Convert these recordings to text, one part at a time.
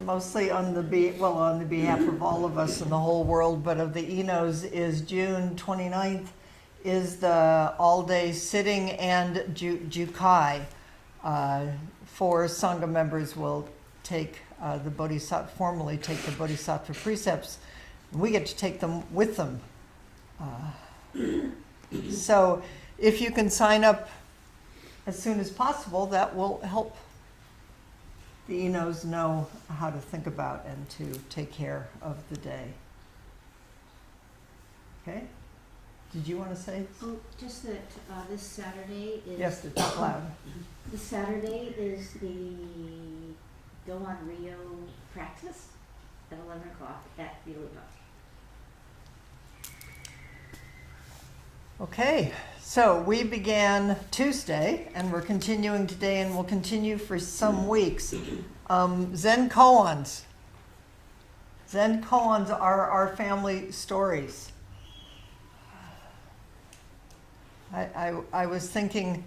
mostly on the behalf of all of us in the whole world, but of the Enos, is June 29th is the all-day sitting and Jukai. 4 Sangha members will take formally take the Bodhisattva precepts. And we get to take them with them. So if you can sign up as soon as possible, that will help the Enos know how to think about and to take care of the day. Okay? Did you want to say? Oh, just that this Saturday is... Yes, to talk loud. This Saturday is the Doan Rio practice at 11 o'clock at Vilupa. Okay, so we began Tuesday, and we're continuing today, and we'll continue for some weeks. Zen Koans. Zen Koans are our family stories. I was thinking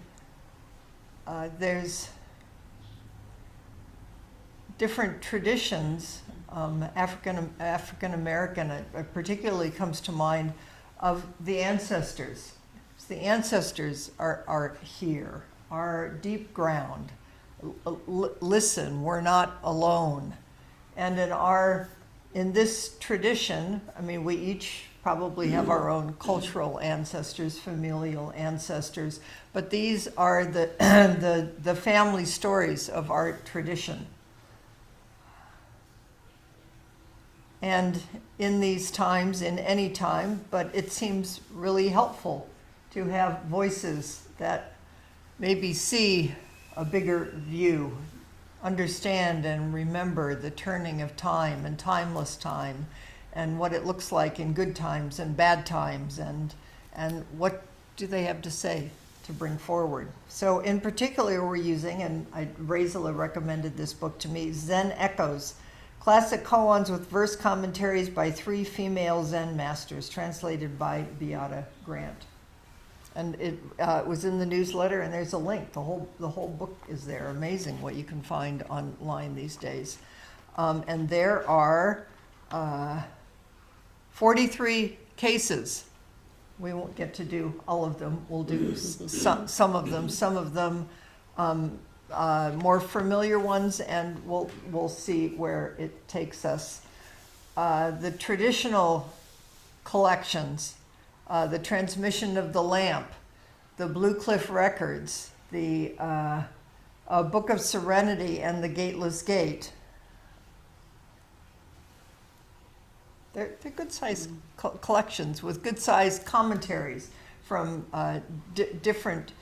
there's different traditions, African American, it particularly comes to mind, of the ancestors. So the ancestors are here, are deep ground. Listen, we're not alone. And in this tradition, I mean, we each probably have our own cultural ancestors, familial ancestors, but these are the family stories of our tradition. And in these times, in any time, but it seems really helpful to have voices that maybe see a bigger view, understand and remember the turning of time and timeless time, and what it looks like in good times and bad times, and what do they have to say to bring forward. So in particular we're using, and Razila recommended this book to me, Zen Echoes, Classic Koans with verse commentaries by 3 female Zen masters, translated by Beata Grant. And it was in the newsletter, and there's a link. The whole book is there. Amazing what you can find online these days. And there are 43 cases. We won't get to do all of them. We'll do some of them. Some of them more familiar ones, and we'll see where it takes us. The traditional collections, the Transmission of the Lamp, the Blue Cliff Records, the Book of Serenity, and the Gateless Gate. They're good-sized collections with good-sized commentaries from different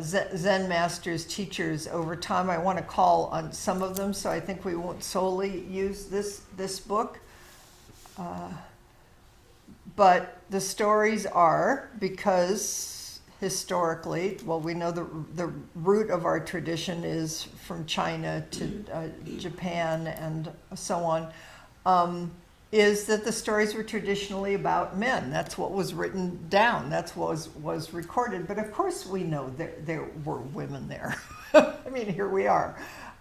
Zen masters, teachers over time. I want to call on some of them, so I think we won't solely use this book. But the stories are, because historically, well, we know the root of our tradition is from China to Japan and so on, is that the stories were traditionally about men. That's what was written down. That's what was recorded. But of course we know there were women there. I mean, here we are.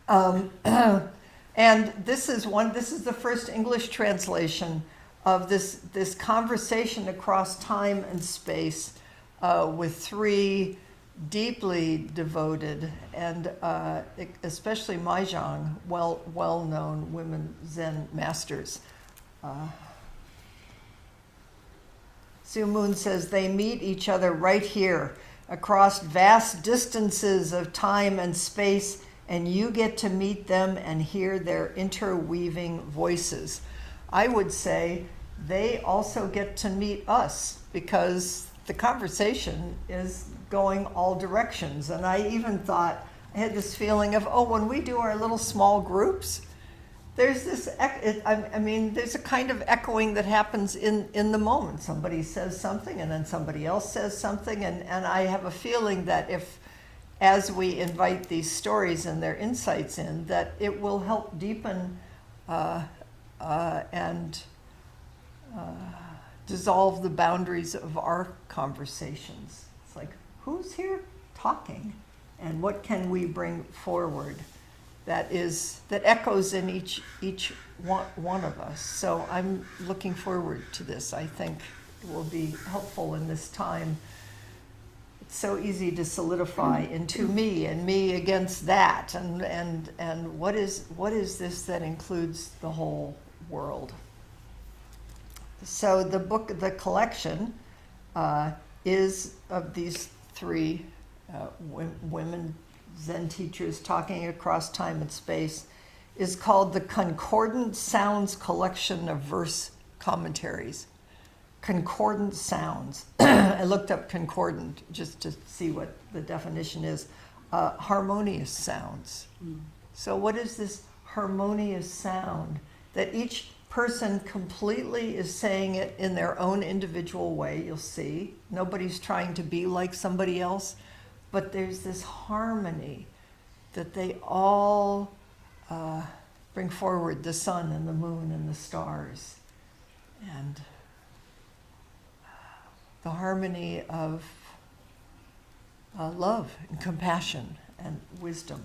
And this is the first English translation of this conversation across time and space with 3 deeply devoted and especially Maizhang, well-known women Zen masters. Sue Moon says they meet each other right here across vast distances of time and space, and you get to meet them and hear their interweaving voices. I would say they also get to meet us, because the conversation is going all directions. And I even thought, I had this feeling of, when we do our little small groups, there's this, there's a kind of echoing that happens in the moment. Somebody says something, and then somebody else says something, and I have a feeling that as we invite these stories and their insights in, that it will help deepen and dissolve the boundaries of our conversations. It's like, who's here talking, and what can we bring forward that echoes in each one of us. So I'm looking forward to this. I think it will be helpful in this time. It's so easy to solidify into me and me against that, and what is this that includes the whole world. So the collection is of these three women Zen teachers talking across time and space, is called the Concordant Sounds Collection of Verse Commentaries. Concordant sounds. I looked up concordant just to see what the definition is. Harmonious sounds. So what is this harmonious sound that each person completely is saying it in their own individual way? You'll see. Nobody's trying to be like somebody else, but there's this harmony that they all bring forward, the sun and the moon and the stars, and the harmony of love and compassion and wisdom.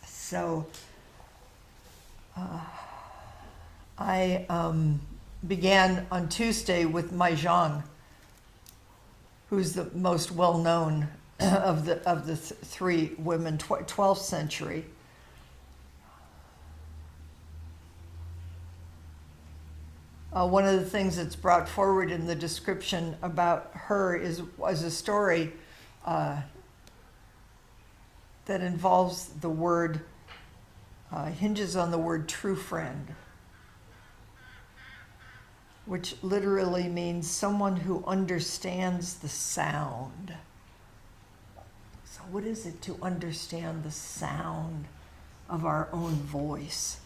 So I began on Tuesday with Mai Zhang, who's the most well-known of the three women, 12th century. One of the things that's brought forward in the description about her was a story that involves the word, hinges on the word true friend, which literally means someone who understands the sound. So what is it to understand the sound of our own voice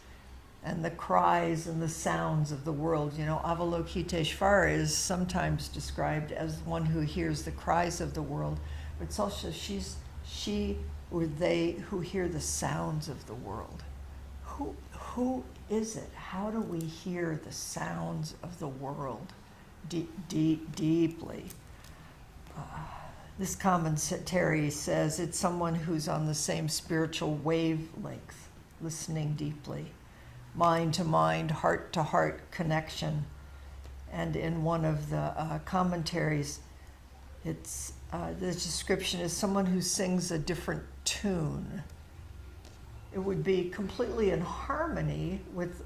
and the cries and the sounds of the world? You know, Avalokiteshvara is sometimes described as one who hears the cries of the world, but it's also she or they who hear the sounds of the world. Who is it? How do we hear the sounds of the world deeply? This commentary says it's someone who's on the same spiritual wavelength, listening deeply, mind to mind, heart to heart connection. And in one of the commentaries, it's the description is someone who sings a different tune. It would be completely in harmony with,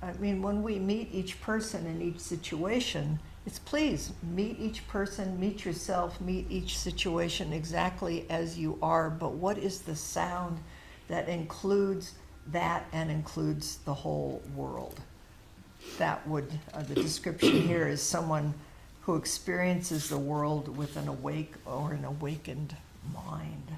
I mean, when we meet each person in each situation, it's please meet each person, meet yourself, meet each situation exactly as you are, but what is the sound that includes that and includes the whole world? That would, the description here is someone who experiences the world with an awake or an awakened mind.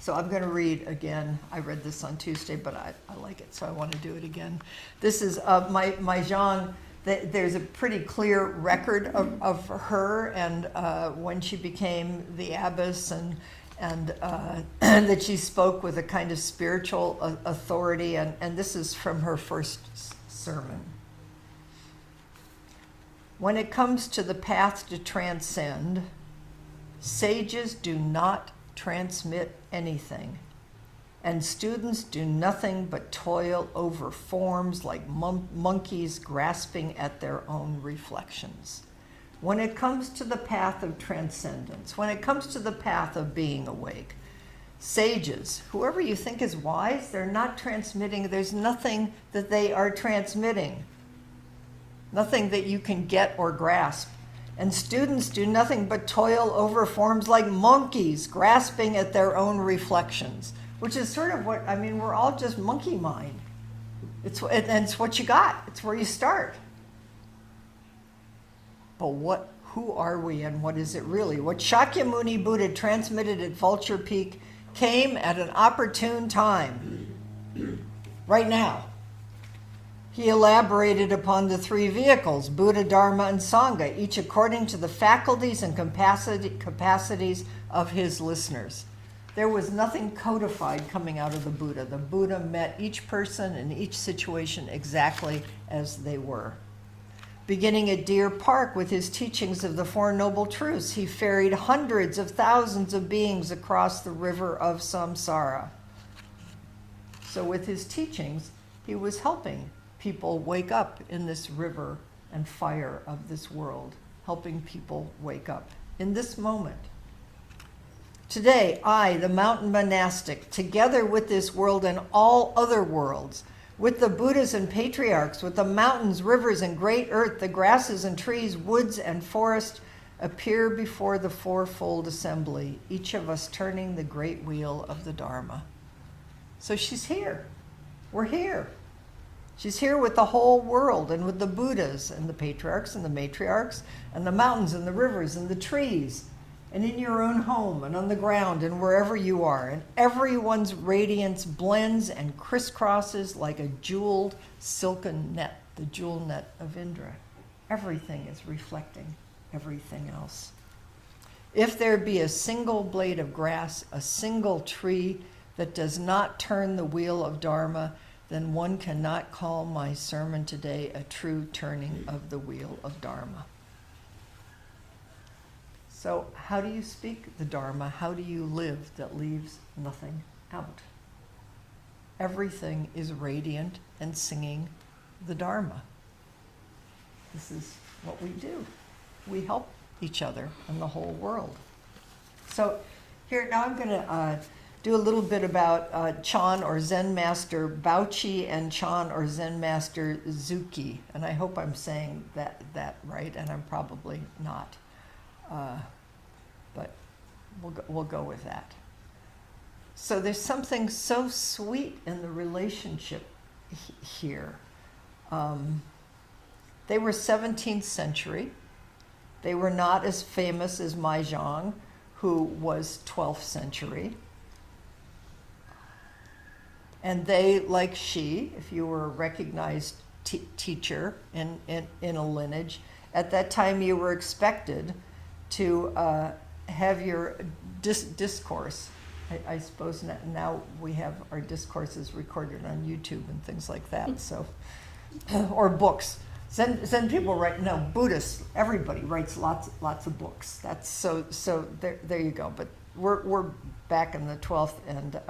So I'm going to read again. I read this on Tuesday, but I like it, so I want to do it again. This is Mai Zhang. There's a pretty clear record of her and when she became the abbess, and that she spoke with a kind of spiritual authority, and this is from her first sermon. When it comes to the path to transcend, sages do not transmit anything, and students do nothing but toil over forms like monkeys grasping at their own reflections. When it comes to the path of transcendence, when it comes to the path of being awake, sages, whoever you think is wise, they're not transmitting, there's nothing that they are transmitting, nothing that you can get or grasp. And students do nothing but toil over forms like monkeys grasping at their own reflections, which is sort of what, I mean, we're all just monkey mind. And it's what you got. It's where you start. But who are we and what is it really? What Shakyamuni Buddha transmitted at Vulture Peak came at an opportune time, right now. He elaborated upon the three vehicles, Buddha, Dharma, and Sangha, each according to the faculties and capacities of his listeners. There was nothing codified coming out of the Buddha. The Buddha met each person in each situation exactly as they were. Beginning at Deer Park with his teachings of the Four Noble Truths, he ferried hundreds of thousands of beings across the river of samsara. So with his teachings, he was helping people wake up in this river and fire of this world, helping people wake up in this moment. Today, I, the mountain monastic, together with this world and all other worlds, with the Buddhas and patriarchs, with the mountains, rivers, and great earth, the grasses and trees, woods and forest, appear before the fourfold assembly, each of us turning the great wheel of the Dharma. So she's here. We're here. She's here with the whole world and with the Buddhas and the patriarchs and the matriarchs and the mountains and the rivers and the trees and in your own home and on the ground and wherever you are. And everyone's radiance blends and crisscrosses like a jeweled silken net, the jewel net of Indra. Everything is reflecting everything else. If there be a single blade of grass, a single tree that does not turn the wheel of Dharma, then one cannot call my sermon today a true turning of the wheel of Dharma. So how do you speak the Dharma? How do you live that leaves nothing out? Everything is radiant and singing the Dharma. This is what we do. We help each other and the whole world. So here, now I'm going to do a little bit about Chan or Zen Master Baochi and Chan or Zen Master Zuki. And I hope I'm saying that right, and I'm probably not. But we'll go with that. So there's something so sweet in the relationship here. They were 17th century. They were not as famous as Maizhang, who was 12th century. And they, like she, if you were a recognized teacher in a lineage, at that time you were expected to have your discourse. I suppose now we have our discourses recorded on YouTube and things like that. So, or books. Zen people write. No, Buddhists. Everybody writes lots of books. That's so. There you go. But we're back in the 12th and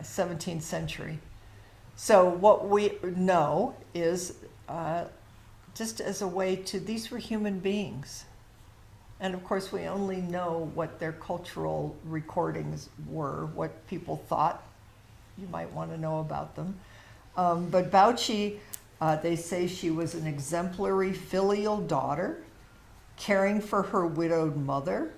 17th century. So what we know is just as a way to, these were human beings. And of course we only know what their cultural recordings were, what people thought you might want to know about them. But Baochi, they say she was an exemplary filial daughter, caring for her widowed mother,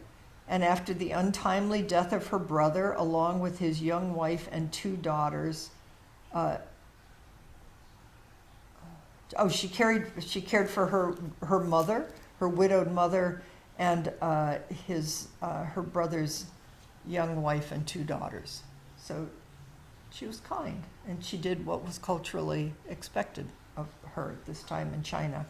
and after the untimely death of her brother, along with his young wife and 2 daughters, she cared for her mother, her widowed mother, and her brother's young wife and 2 daughters. So she was kind, and she did what was culturally expected of her at this time in China.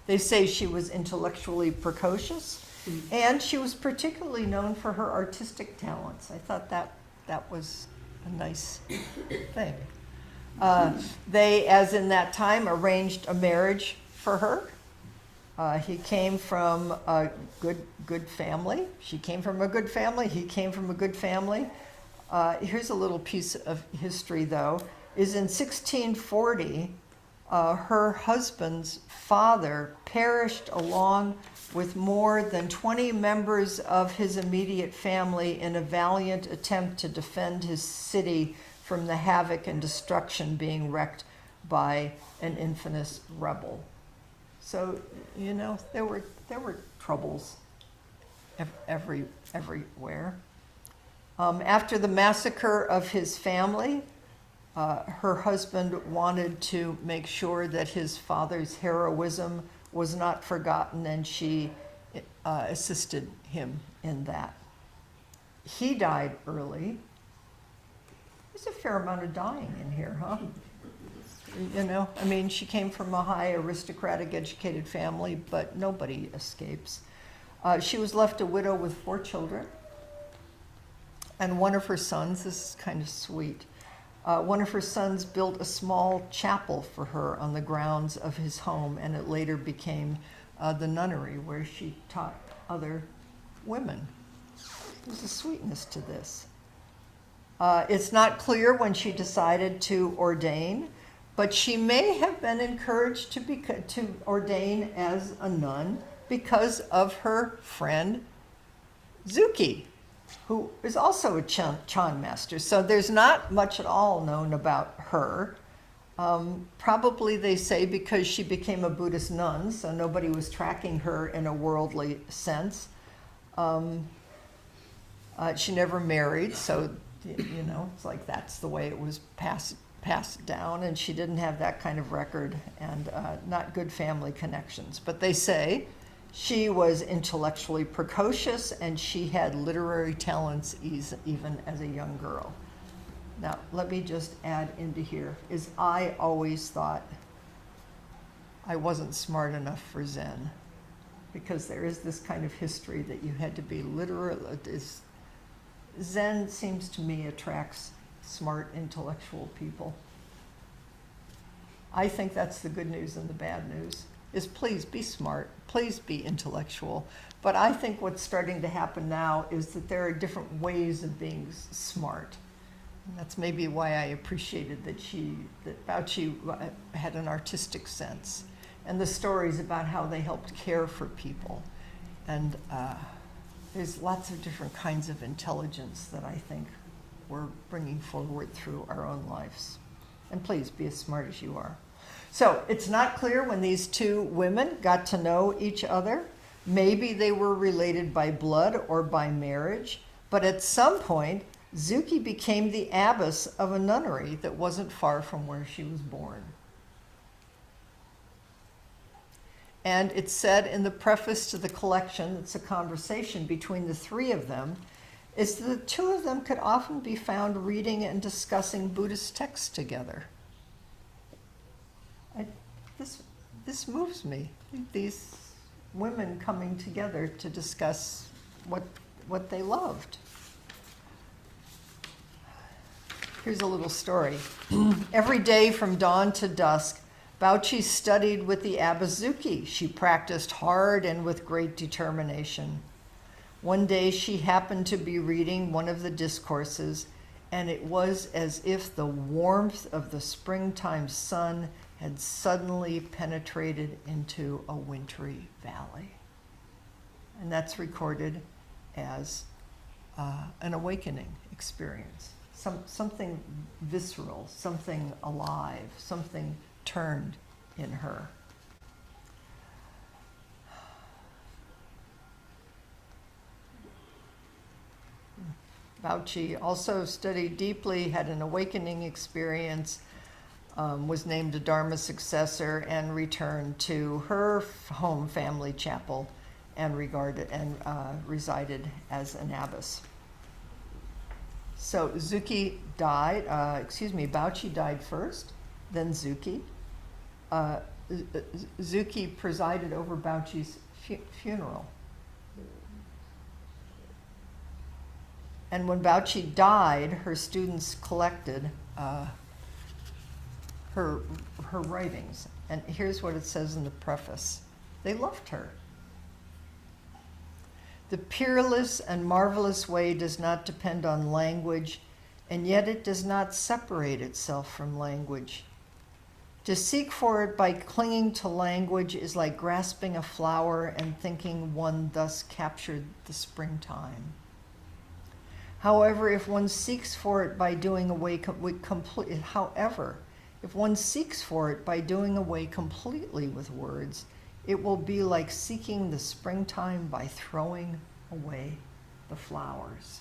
They say she was intellectually precocious, and she was particularly known for her artistic talents. I thought that was a nice thing. They, as in that time, arranged a marriage for her. He came from a good family. She came from a good family. He came from a good family. Here's a little piece of history, though. Is in 1640, her husband's father perished along with more than 20 members of his immediate family in a valiant attempt to defend his city from the havoc and destruction being wreaked by an infamous rebel. So, you know, there were troubles everywhere. After the massacre of his family, her husband wanted to make sure that his father's heroism was not forgotten, and she assisted him in that. He died early. There's a fair amount of dying in here, huh? You know, I mean, she came from a high aristocratic educated family, but nobody escapes. She was left a widow with 4 children. And one of her sons, this is kind of sweet, one of her sons built a small chapel for her on the grounds of his home, and it later became the nunnery where she taught other women. There's a sweetness to this. It's not clear when she decided to ordain, but she may have been encouraged to ordain as a nun because of her friend Zuki, who is also a Chan master. So there's not much at all known about her. Probably they say because she became a Buddhist nun, so nobody was tracking her in a worldly sense. She never married, so it's like that's the way it was passed down, and she didn't have that kind of record and not good family connections. But they say she was intellectually precocious and she had literary talents even as a young girl. Now, let me just add into here, is I always thought I wasn't smart enough for Zen, because there is this kind of history that you had to be literal. Zen seems to me attracts smart, intellectual people. I think that's the good news and the bad news, is please be smart, please be intellectual. But I think what's starting to happen now is that there are different ways of being smart. And that's maybe why I appreciated that Bauchi had an artistic sense, and the stories about how they helped care for people. And there's lots of different kinds of intelligence that I think we're bringing forward through our own lives. And please be as smart as you are. So it's not clear when these two women got to know each other. Maybe they were related by blood or by marriage, but at some point, Zuki became the abbess of a nunnery that wasn't far from where she was born. And it's said in the preface to the collection, it's a conversation between the three of them, is that the two of them could often be found reading and discussing Buddhist texts together. This moves me, these women coming together to discuss what they loved. Here's a little story. Every day from dawn to dusk, Bauchi studied with the Abbess Zuki. She practiced hard and with great determination. One day she happened to be reading one of the discourses, and it was as if the warmth of the springtime sun had suddenly penetrated into a wintry valley. And that's recorded as an awakening experience. Something visceral, something alive, something turned in her. Bauchi also studied deeply, had an awakening experience, was named a Dharma successor, and returned to her home family chapel and resided as an abbess. So Bauchi died first, then Zuki. Zuki presided over Bauchi's funeral. And when Bauchi died, her students collected her writings. And here's what it says in the preface. They loved her. The peerless and marvelous way does not depend on language, and yet it does not separate itself from language. To seek for it by clinging to language is like grasping a flower and thinking one thus captured the springtime. However, if one seeks for it by doing away completely with words, it will be like seeking the springtime by throwing away the flowers.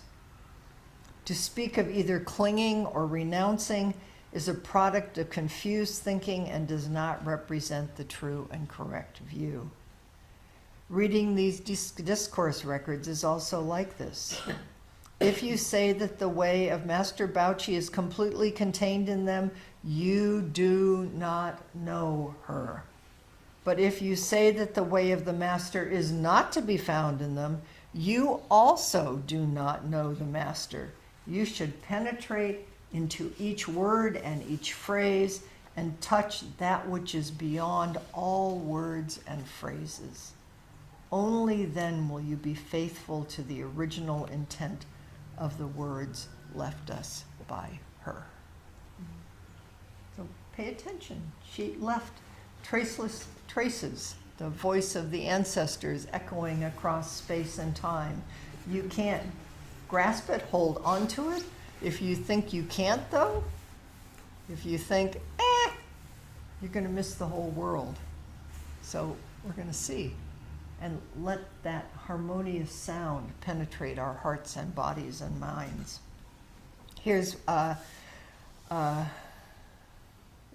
To speak of either clinging or renouncing is a product of confused thinking and does not represent the true and correct view. Reading these discourse records is also like this. If you say that the way of Master Bauchi is completely contained in them, you do not know her. But if you say that the way of the Master is not to be found in them, you also do not know the Master. You should penetrate into each word and each phrase and touch that which is beyond all words and phrases. Only then will you be faithful to the original intent of the words left us by her. So pay attention. She left traceless traces, the voice of the ancestors echoing across space and time. You can't grasp it, hold onto it. If you think you can't, though, if you think, you're going to miss the whole world. So we're going to see. And let that harmonious sound penetrate our hearts and bodies and minds. Here's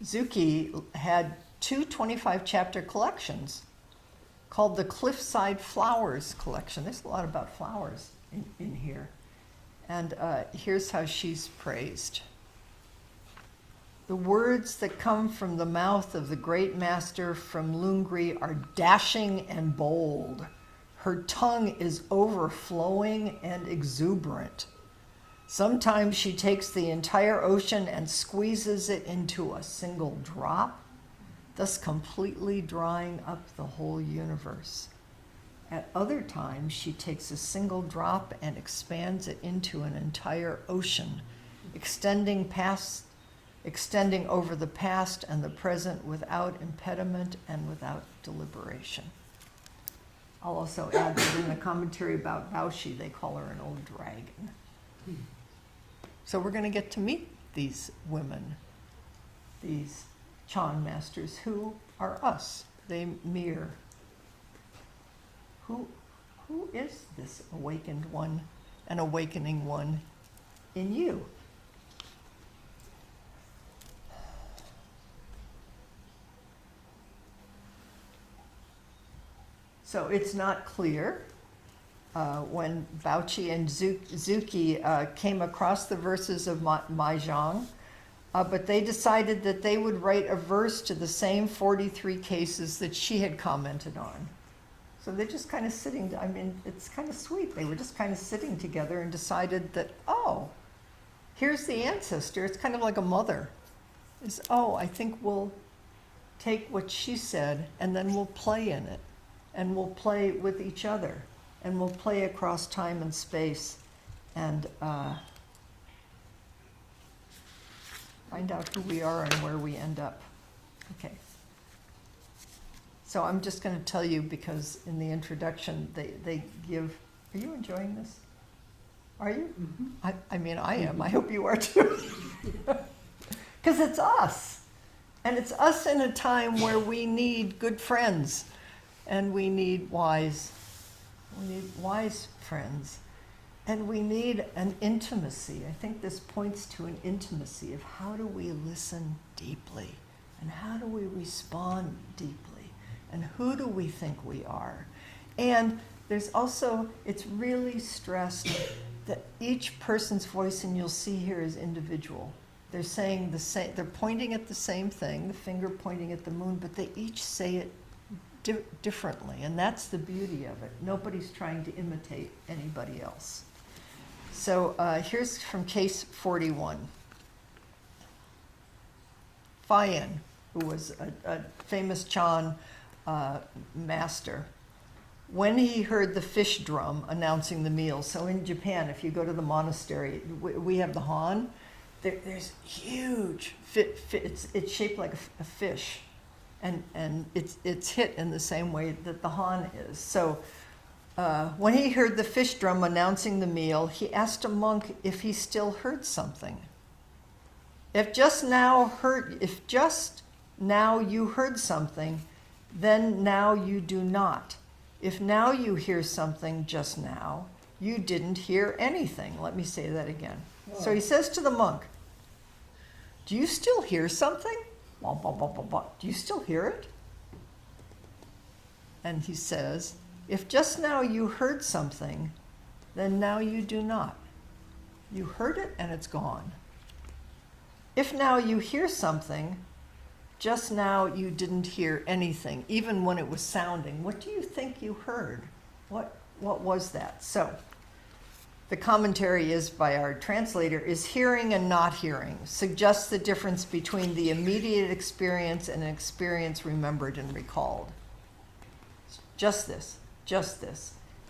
Zuki had two 25-chapter collections called the Cliffside Flowers Collection. There's a lot about flowers in here. And here's how she's praised. The words that come from the mouth of the great master from Lungri are dashing and bold. Her tongue is overflowing and exuberant. Sometimes she takes the entire ocean and squeezes it into a single drop, thus completely drying up the whole universe. At other times, she takes a single drop and expands it into an entire ocean, extending over the past and the present without impediment and without deliberation. I'll also add that in the commentary about Baoshi, they call her an old dragon. So we're going to get to meet these women, these Chan masters, who are us. They mirror. Who is this awakened one, an awakening one in you? So it's not clear when Baochi and Zuki came across the verses of Maizhang, but they decided that they would write a verse to the same 43 cases that she had commented on. So they're just kind of sitting, I mean, it's kind of sweet. They were just kind of sitting together and decided that, oh, here's the ancestor. It's kind of like a mother. I think we'll take what she said and then we'll play in it. And we'll play with each other. And we'll play across time and space. And find out who we are and where we end up. Okay. So I'm just going to tell you, because in the introduction they give, are you enjoying this? Are you? Mm-hmm. I mean, I am. I hope you are too. Because it's us. And it's us in a time where we need good friends. And we need wise friends. And we need an intimacy. I think this points to an intimacy of how do we listen deeply? And how do we respond deeply? And who do we think we are? And there's also, it's really stressed that each person's voice, and you'll see here, is individual. They're saying the same, they're pointing at the same thing, the finger pointing at the moon, but they each say it differently, and that's the beauty of it. Nobody's trying to imitate anybody else. So here's from case 41. Fayan, who was a famous Chan master, when he heard the fish drum announcing the meal, so in Japan, if you go to the monastery, we have the han, there's huge, it's shaped like a fish, and it's hit in the same way that the han is. So when he heard the fish drum announcing the meal, he asked a monk if he still heard something. If just now you heard something, then now you do not. If now you hear something just now, you didn't hear anything. Let me say that again. Whoa. So he says to the monk, do you still hear something? Blah, blah, blah, blah, blah. Do you still hear it? And he says, if just now you heard something, then now you do not. You heard it and it's gone. If now you hear something, just now you didn't hear anything, even when it was sounding. What do you think you heard? What was that? So the commentary is by our translator, is hearing and not hearing, suggests the difference between the immediate experience and an experience remembered and recalled. Just this.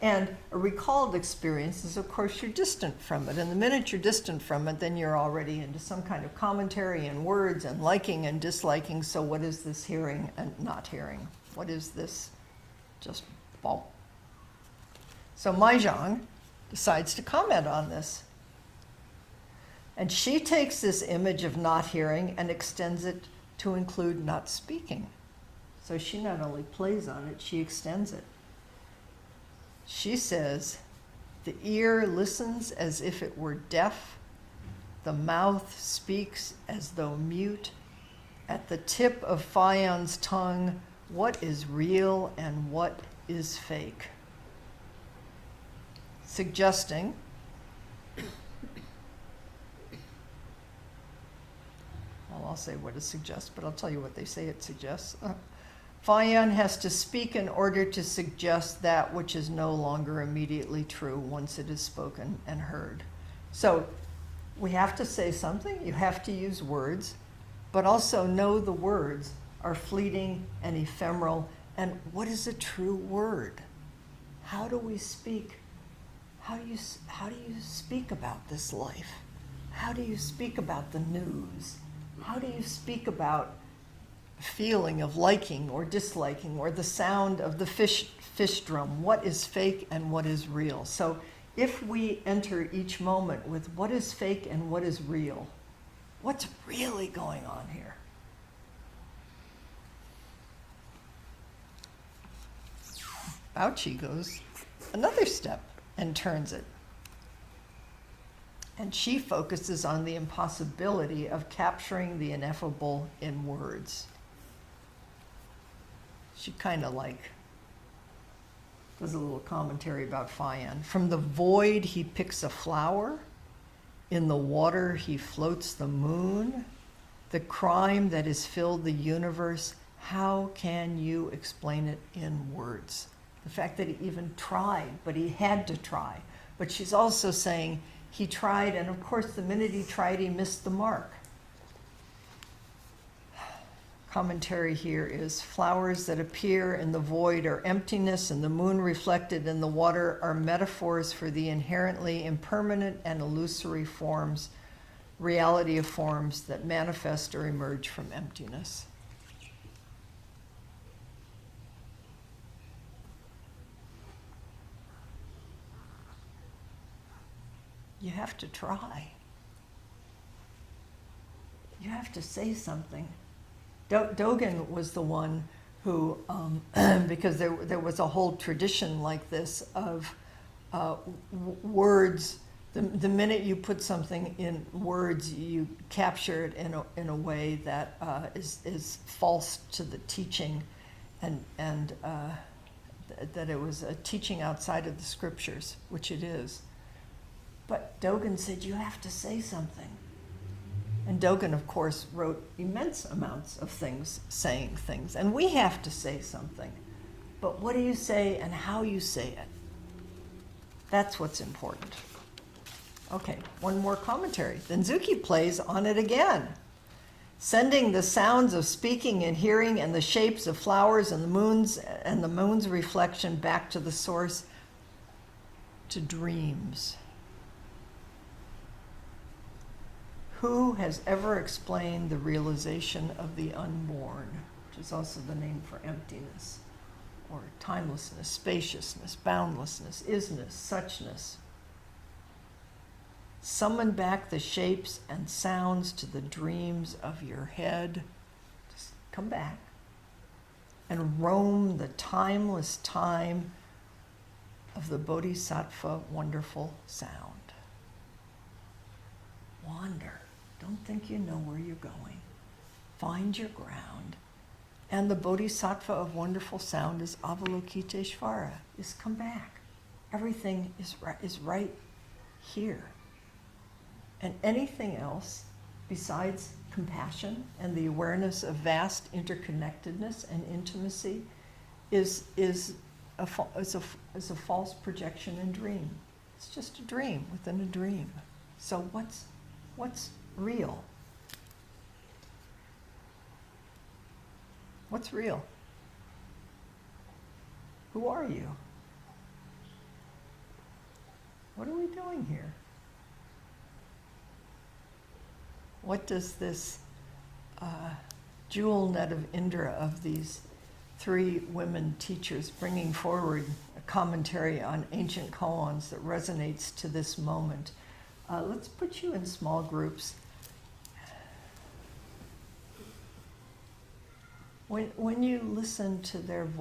And a recalled experience is, of course, you're distant from it. And the minute you're distant from it, then you're already into some kind of commentary and words and liking and disliking. So what is this hearing and not hearing? What is this just bump? So Mahjong decides to comment on this. And she takes this image of not hearing and extends it to include not speaking. So she not only plays on it, she extends it. She says, the ear listens as if it were deaf, the mouth speaks as though mute. At the tip of Fayan's tongue, what is real and what is fake? Suggesting well, I'll say what it suggests, but I'll tell you what they say it suggests. Fayan has to speak in order to suggest that which is no longer immediately true once it is spoken and heard. So we have to say something, you have to use words, but also know the words are fleeting and ephemeral. And what is a true word? How do we speak? How do you speak about this life? How do you speak about the news? How do you speak about feeling of liking or disliking, or the sound of the fish drum? What is fake and what is real? So if we enter each moment with what is fake and what is real, what's really going on here? Bauchi goes another step and turns it. And she focuses on the impossibility of capturing the ineffable in words. She kind of does a little commentary about Fayan. From the void he picks a flower, in the water he floats the moon, the crime that has filled the universe, how can you explain it in words? The fact that he even tried, but he had to try. But she's also saying he tried, and of course the minute he tried, he missed the mark. Commentary here is, flowers that appear in the void are emptiness, and the moon reflected in the water are metaphors for the inherently impermanent and illusory forms, reality of forms that manifest or emerge from emptiness. You have to try. You have to say something. Dogen was the one who, because there was a whole tradition like this of words. The minute you put something in words, you capture it in a way that is false to the teaching, and that it was a teaching outside of the scriptures, which it is. But Dogen said, you have to say something. And Dogen, of course, wrote immense amounts of things, saying things. And we have to say something. But what do you say and how you say it? That's what's important. Okay, one more commentary. Then Zuki plays on it again, sending the sounds of speaking and hearing and the shapes of flowers and the moon's reflection back to the source, to dreams. Who has ever explained the realization of the unborn, which is also the name for emptiness, or timelessness, spaciousness, boundlessness, isness, suchness? Summon back the shapes and sounds to the dreams of your head. Just come back and roam the timeless time of the Bodhisattva wonderful sound. Wander. Don't think you know where you're going. Find your ground. And the Bodhisattva of wonderful sound is Avalokiteshvara, is come back. Everything is right here. And anything else besides compassion and the awareness of vast interconnectedness and intimacy is a false projection and dream. It's just a dream within a dream. So what's real? What's real? Who are you? What are we doing here? What does this jewel net of Indra of these three women teachers bringing forward a commentary on ancient koans that resonates to this moment? Let's put you in small groups. When you listen to their voice,